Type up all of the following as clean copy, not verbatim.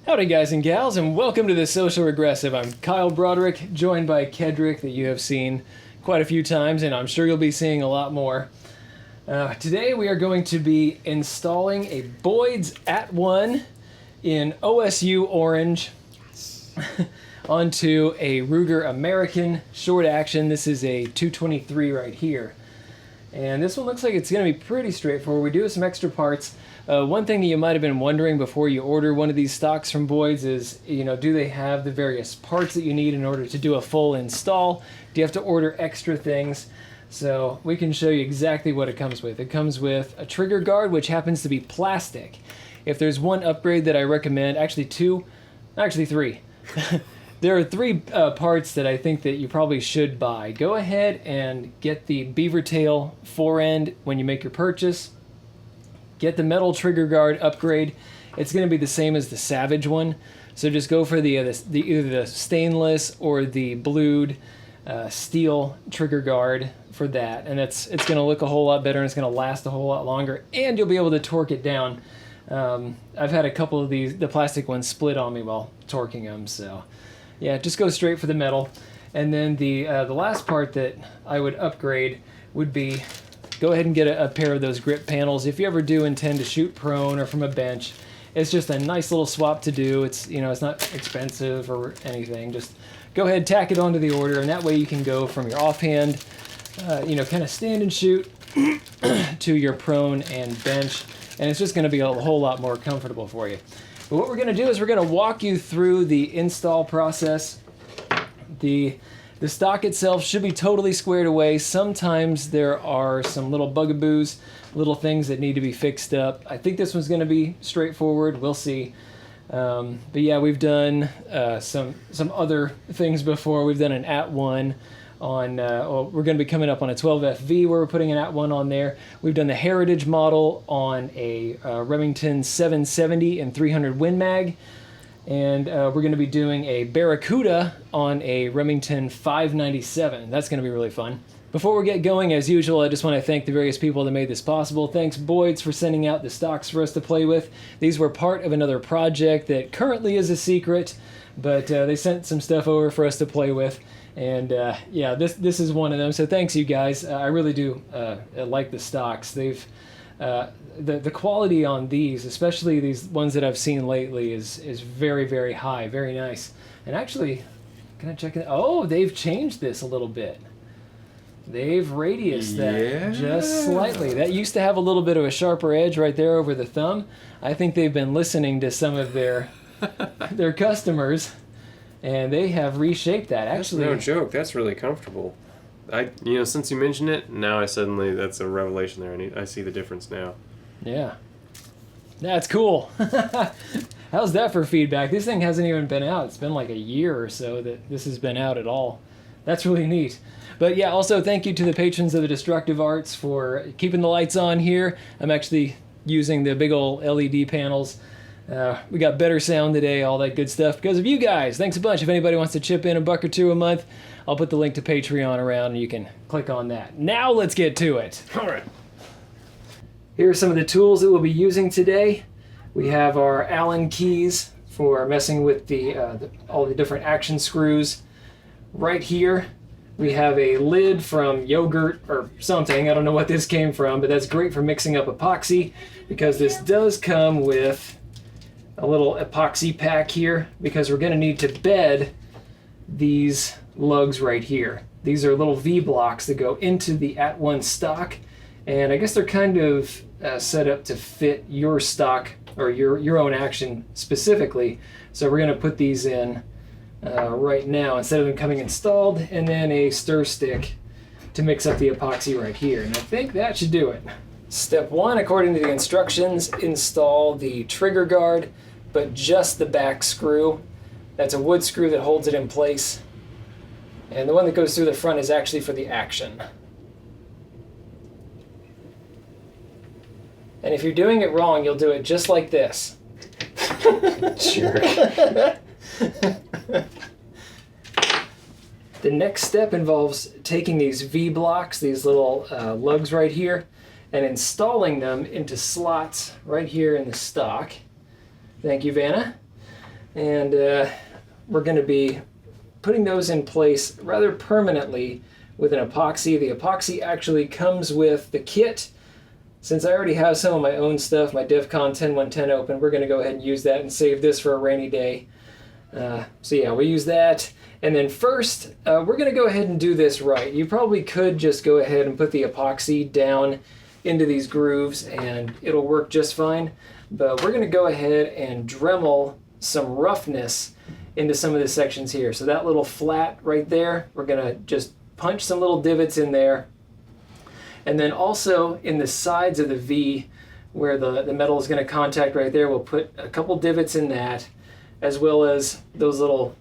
Howdy guys and gals, and welcome to the Social Regressive. I'm Kyle Broderick, joined by Kedrick, that you have seen quite a few times, and I'm sure you'll be seeing a lot more. Today we are going to be installing a Boyds At-One in OSU orange onto a Ruger American short action. This is a 223 right here. And this one looks like it's going to be pretty straightforward. We do have some extra parts. One thing that you might have been wondering before you order one of these stocks from Boyds is, do they have the various parts that you need in order to do a full install? Do you have to order extra things? So we can show you exactly what it comes with. It comes with a trigger guard, which happens to be plastic. If there's one upgrade that I recommend, actually three. There are three parts that I think that you probably should buy. Go ahead and get the beaver tail forend when you make your purchase. Get the metal trigger guard upgrade. It's going to be the same as the Savage one. So just go for either the stainless or the blued steel trigger guard for that. And it's going to look a whole lot better, and it's going to last a whole lot longer. And you'll be able to torque it down. I've had a couple of the plastic ones split on me while torquing them. So yeah, just go straight for the metal. And then the last part that I would upgrade would be, go ahead and get a pair of those grip panels. If you ever do intend to shoot prone or from a bench, it's just a nice little swap to do. It's it's not expensive or anything. Just go ahead, tack it onto the order, and that way you can go from your offhand, kind of stand and shoot to your prone and bench, and it's just going to be a whole lot more comfortable for you. But what we're going to do is we're going to walk you through the install process. The stock itself should be totally squared away. Sometimes there are some little bugaboos, little things that need to be fixed up. I think this one's going to be straightforward. We'll see. But yeah, we've done some other things before. We've done an At-One on, we're going to be coming up on a 12FV where we're putting an At-One on there. We've done the Heritage model on a Remington 770 and 300 Win Mag. And we're going to be doing a Barracuda on a Remington 597. That's going to be really fun. Before we get going, as usual, I just want to thank the various people that made this possible. Thanks, Boyds, for sending out the stocks for us to play with. These were part of another project that currently is a secret, but they sent some stuff over for us to play with. And yeah, this is one of them. So thanks, you guys. I really do like the stocks. They've the quality on these, especially these ones that I've seen lately, is very, very high, very nice. And actually, can I check it? Oh, they've changed this a little bit. They've radiused that just slightly. That used to have a little bit of a sharper edge right there over the thumb. I think they've been listening to some of their customers, and they have reshaped that. Actually, that's no joke. That's really comfortable. Since you mentioned it, now that's a revelation there. I see the difference now. Yeah. That's cool. How's that for feedback? This thing hasn't even been out. It's been like a year or so that this has been out at all. That's really neat. But yeah, also thank you to the patrons of the Destructive Arts for keeping the lights on here. I'm actually using the big old LED panels. We got better sound today, all that good stuff because of you guys. Thanks a bunch. If anybody wants to chip in $1 or $2 a month, I'll put the link to Patreon around and you can click on that. Now let's get to it. All right. Here are some of the tools that we'll be using today. We have our Allen keys for messing with all the different action screws. Right here, we have a lid from Yogurt or something. I don't know what this came from, but that's great for mixing up epoxy because this does come with a little epoxy pack here because we're going to need to bed these lugs right here. These are little V blocks that go into the At-One stock, and I guess they're kind of set up to fit your stock or your own action specifically. So we're going to put these in right now instead of them coming installed, and then a stir stick to mix up the epoxy right here. And I think that should do it. Step one, according to the instructions, install the trigger guard, but just the back screw. That's a wood screw that holds it in place. And the one that goes through the front is actually for the action. And if you're doing it wrong, you'll do it just like this. Jerk. The next step involves taking these V blocks, these little lugs right here, and installing them into slots right here in the stock. Thank you, Vanna. And we're going to be putting those in place rather permanently with an epoxy. The epoxy actually comes with the kit. Since I already have some of my own stuff, my DEFCON 10110 open, we're going to go ahead and use that and save this for a rainy day. So yeah, we use that. And then first, we're going to go ahead and do this right. You probably could just go ahead and put the epoxy down into these grooves and it'll work just fine. But we're going to go ahead and Dremel some roughness into some of the sections here. So that little flat right there, we're going to just punch some little divots in there. And then also in the sides of the V where the metal is going to contact right there, we'll put a couple divots in that, as well as those little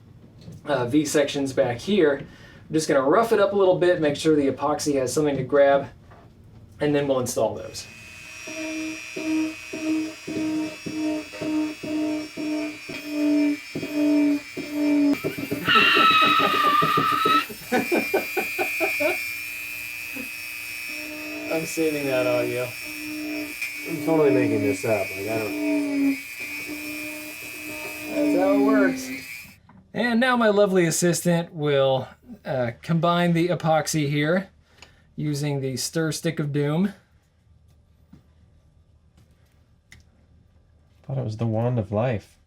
V sections back here. I'm just going to rough it up a little bit, make sure the epoxy has something to grab, and then we'll install those. I'm saving that audio. I'm totally making this up. Like, I don't... That's how it works. And now my lovely assistant will combine the epoxy here using the stir stick of doom. Thought it was the wand of life.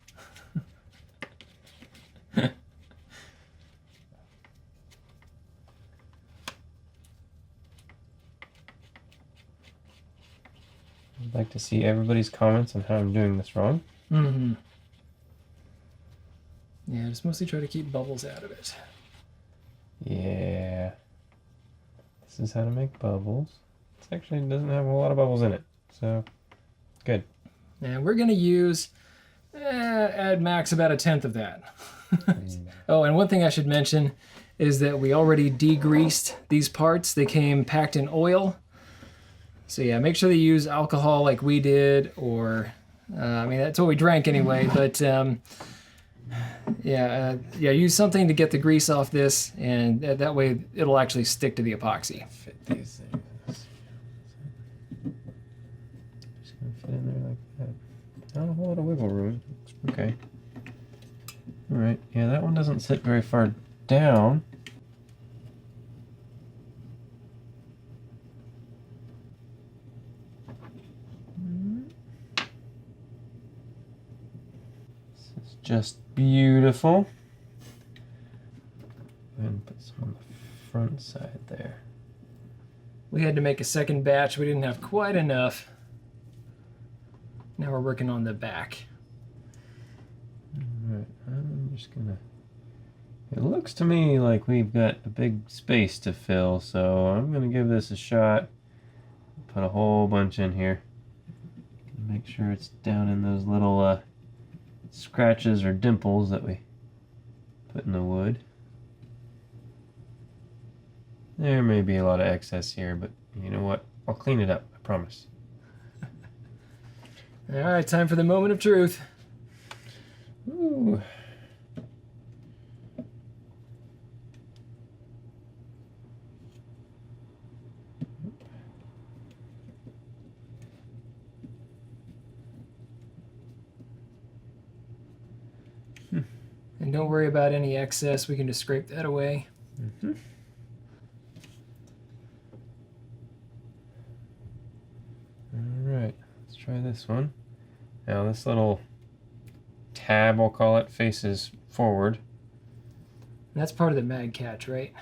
I'd like to see everybody's comments on how I'm doing this wrong. Mm-hmm. Yeah, just mostly try to keep bubbles out of it. Yeah. This is how to make bubbles. It actually doesn't have a lot of bubbles in it, so good. And we're going to use, add max about 1/10 of that. Oh, and one thing I should mention is that we already degreased these parts. They came packed in oil. So yeah, make sure that you use alcohol like we did, or, I mean, that's what we drank anyway, but yeah, use something to get the grease off this, and that way it'll actually stick to the epoxy. Fit these things. Just gonna fit in there like that. Not a whole lot of wiggle room. Okay. All right. Yeah, that one doesn't sit very far down. This is just beautiful. And put some on the front side there. We had to make a second batch. We didn't have quite enough. Now we're working on the back. Alright, I'm just gonna... It looks to me like we've got a big space to fill, so I'm gonna give this a shot. Put a whole bunch in here. Make sure it's down in those little scratches or dimples that we put in the wood. There may be a lot of excess here, but you know what? I'll clean it up, I promise. All right, time for the moment of truth. Ooh. And don't worry about any excess. We can just scrape that away. Mm-hmm. Alright, let's try this one. Now this little tab, we'll call it, faces forward. And that's part of the mag catch, right?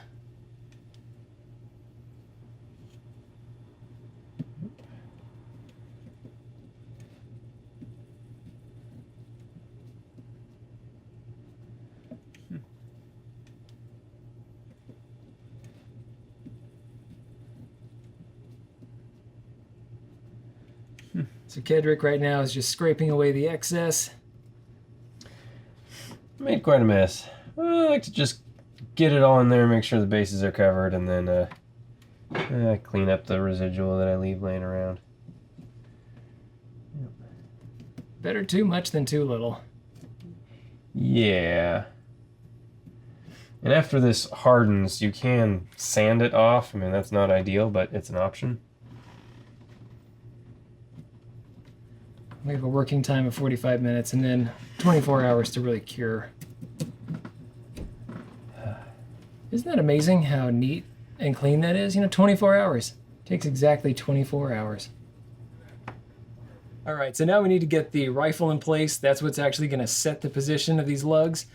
So Kedrick right now is just scraping away the excess. Made quite a mess. I like to just get it all in there, make sure the bases are covered, and then clean up the residual that I leave laying around. Yep. Better too much than too little. Yeah. And after this hardens, you can sand it off. I mean, that's not ideal, but it's an option. We have a working time of 45 minutes and then 24 hours to really cure. Isn't that amazing how neat and clean that is? You know, 24 hours. It takes exactly 24 hours. All right, so now we need to get the rifle in place. That's what's actually going to set the position of these lugs.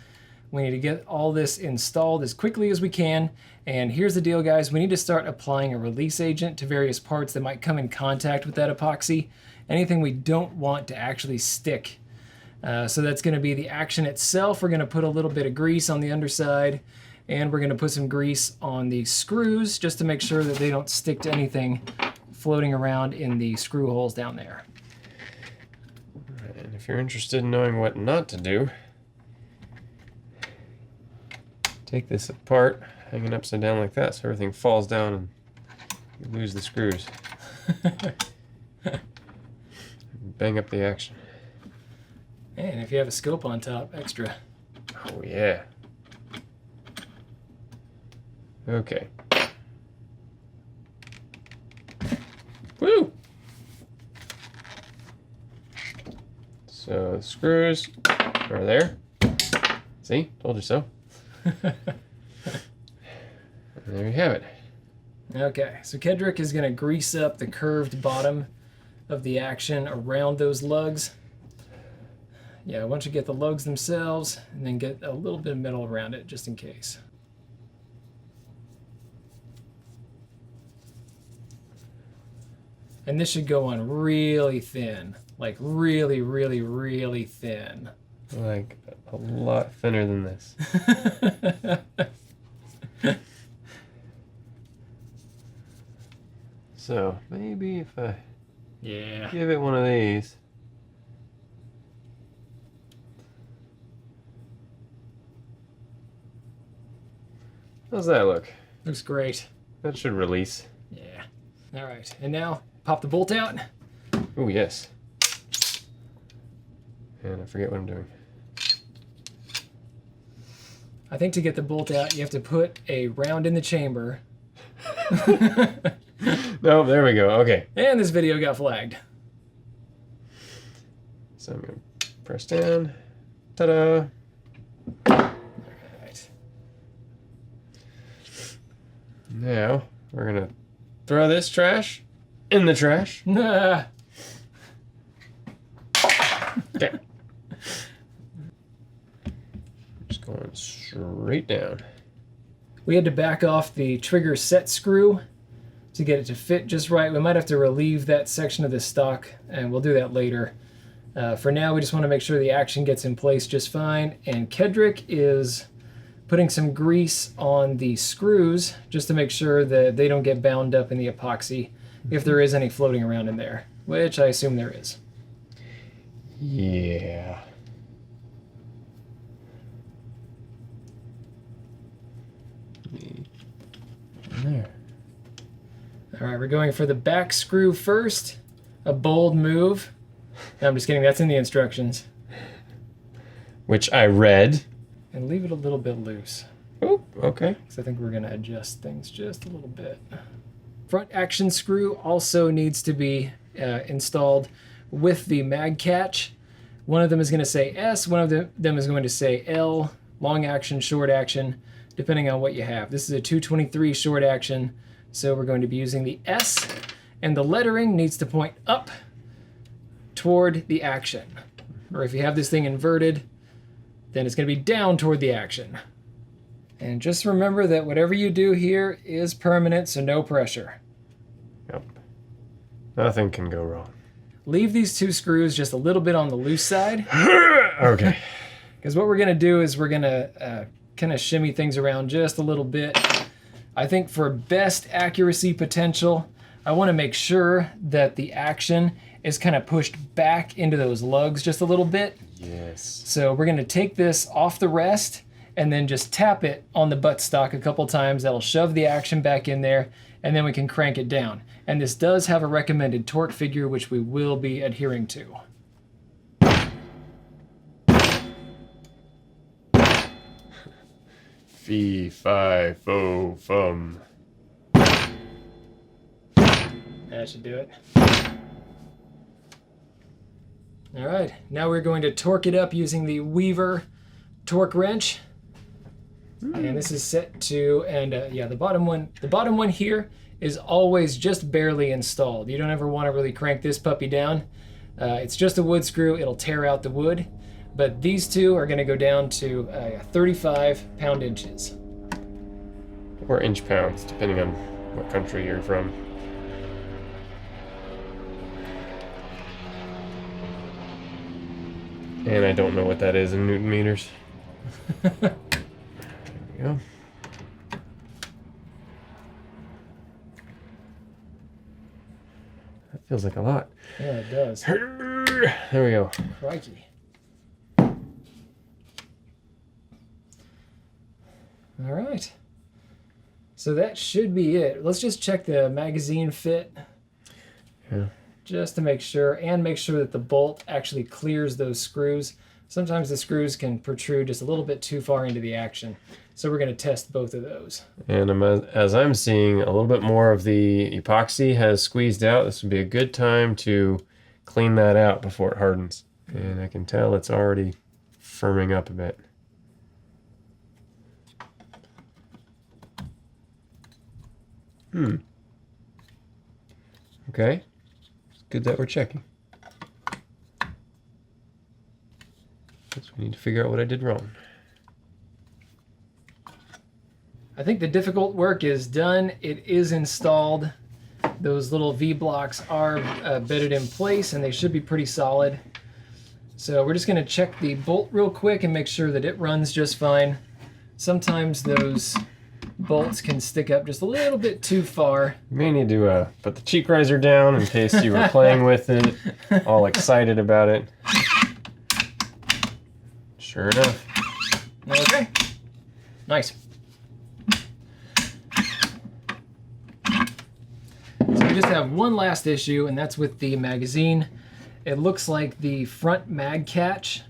We need to get all this installed as quickly as we can. And here's the deal, guys. We need to start applying a release agent to various parts that might come in contact with that epoxy. Anything we don't want to actually stick. So that's going to be the action itself. We're going to put a little bit of grease on the underside, and we're going to put some grease on the screws just to make sure that they don't stick to anything floating around in the screw holes down there. And if you're interested in knowing what not to do, take this apart, hang it upside down like that so everything falls down and you lose the screws. Bang up the action. And if you have a scope on top, extra. Oh yeah. Okay. Woo! So the screws are there. See? Told you so. And there you have it. Okay, so Kedrick is going to grease up the curved bottom of the action around those lugs. Yeah, once you get the lugs themselves, and then get a little bit of metal around it just in case. And this should go on really thin, like really, really, really thin. Like a lot thinner than this. So maybe if I give it one of these. How's that look? Looks great. That should release. Yeah. All right, and now pop the bolt out. Oh yes. And I forget what I'm doing. I think to get the bolt out, you have to put a round in the chamber. No, there we go. Okay. And this video got flagged. So I'm going to press down. Ta-da! All right. Now, we're going to throw this trash in the trash. Nah. Okay. Just going straight down. We had to back off the trigger set screw to get it to fit just right. We might have to relieve that section of the stock, and we'll do that later. For now, we just want to make sure the action gets in place just fine. And Kedrick is putting some grease on the screws just to make sure that they don't get bound up in the epoxy if there is any floating around in there, which I assume there is. Yeah. There. All right, we're going for the back screw first. A bold move. No, I'm just kidding. That's in the instructions. Which I read. And leave it a little bit loose. Oh, okay. Because I think we're going to adjust things just a little bit. Front action screw also needs to be installed with the mag catch. One of them is going to say S, one of them is going to say L, long action, short action, depending on what you have. This is a 223 short action, so we're going to be using the S, and the lettering needs to point up toward the action. Or if you have this thing inverted, then it's going to be down toward the action. And just remember that whatever you do here is permanent, so no pressure. Yep. Nothing can go wrong. Leave these two screws just a little bit on the loose side. Okay. Because what we're going to do is we're going to kind of shimmy things around just a little bit. I think for best accuracy potential, I want to make sure that the action is kind of pushed back into those lugs just a little bit. Yes. So we're going to take this off the rest and then just tap it on the buttstock a couple times. That'll shove the action back in there, and then we can crank it down. And this does have a recommended torque figure, which we will be adhering to. Fee, fi, fo, fum. That should do it. All right, now we're going to torque it up using the Weaver torque wrench. And this is set to, and yeah, the bottom one here is always just barely installed. You don't ever want to really crank this puppy down. It's just a wood screw, it'll tear out the wood. But these two are gonna go down to 35 pound-inches. Or inch pounds, depending on what country you're from. And I don't know what that is in Newton meters. There we go. That feels like a lot. Yeah, it does. There we go. Crikey. All right. So that should be it. Let's just check the magazine fit. Yeah. Just to make sure, and make sure that the bolt actually clears those screws. Sometimes the screws can protrude just a little bit too far into the action. So we're going to test both of those. And as I'm seeing, a little bit more of the epoxy has squeezed out. This would be a good time to clean that out before it hardens. And I can tell it's already firming up a bit. Okay. It's good that we're checking. Guess we need to figure out what I did wrong. I think the difficult work is done. It is installed. Those little V-blocks are bedded in place and they should be pretty solid. So we're just going to check the bolt real quick and make sure that it runs just fine. Sometimes those bolts can stick up just a little bit too far. You may need to put the cheek riser down in case you were playing with it, all excited about it. Sure enough. Okay. Nice. So we just have one last issue, and that's with the magazine. It looks like the front mag catch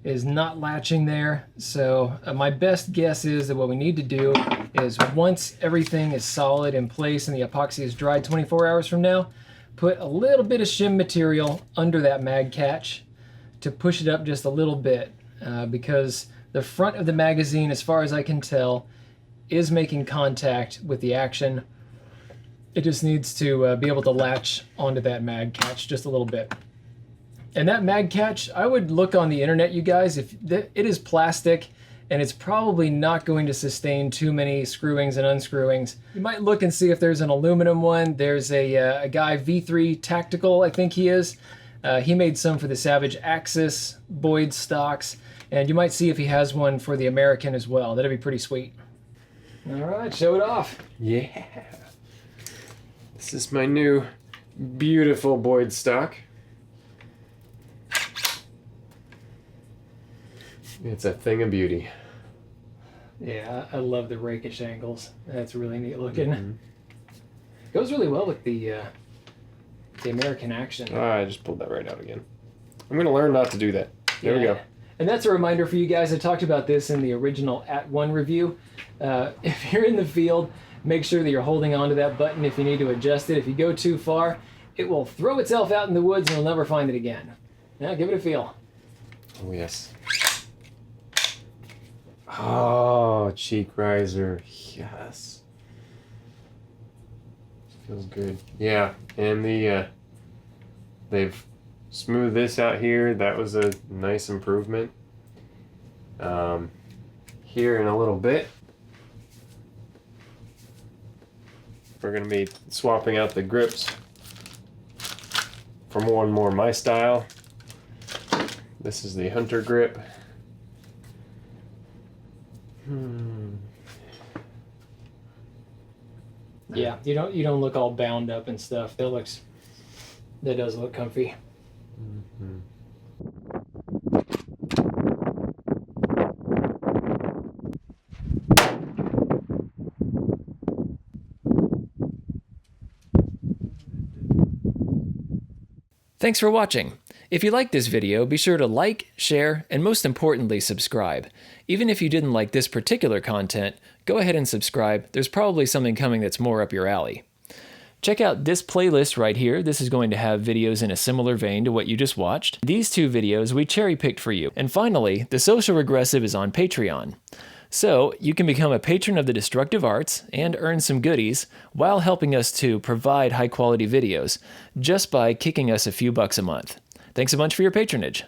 is not latching there. So my best guess is that what we need to do is once everything is solid in place and the epoxy is dried 24 hours from now, put a little bit of shim material under that mag catch to push it up just a little bit because the front of the magazine, as far as I can tell, is making contact with the action. It just needs to be able to latch onto that mag catch just a little bit. And that mag catch, I would look on the internet, you guys. If it is plastic, and it's probably not going to sustain too many screwings and unscrewings. You might look and see if there's an aluminum one. There's a guy, V3 Tactical, I think he is. He made some for the Savage Axis Boyds stocks, and you might see if he has one for the American as well. That'd be pretty sweet. All right, show it off. Yeah. This is my new beautiful Boyds stock. It's a thing of beauty. Yeah, I love the rakish angles. That's really neat looking. Goes really well with the American action. I just pulled that right out again. I'm going to learn not to do that. There we go. And that's a reminder for you guys. I talked about this in the original At-One review. If you're in the field, make sure that you're holding onto that button if you need to adjust it. If you go too far, it will throw itself out in the woods and you'll never find it again. Now, give it a feel. Oh, yes. Oh, cheek riser. Yes. Feels good. Yeah, and they've smoothed this out here. That was a nice improvement. Here in a little bit, we're going to be swapping out the grips for more and more my style. This is the Hunter grip. Yeah, you don't look all bound up and stuff. That does look comfy. Thanks for watching. If you liked this video, be sure to like, share, and most importantly, subscribe. Even if you didn't like this particular content, go ahead and subscribe. There's probably something coming that's more up your alley. Check out this playlist right here. This is going to have videos in a similar vein to what you just watched. These 2 videos we cherry-picked for you. And finally, The Social Regressive is on Patreon. So you can become a patron of the Destructive Arts and earn some goodies while helping us to provide high-quality videos just by kicking us a few bucks a month. Thanks a bunch for your patronage.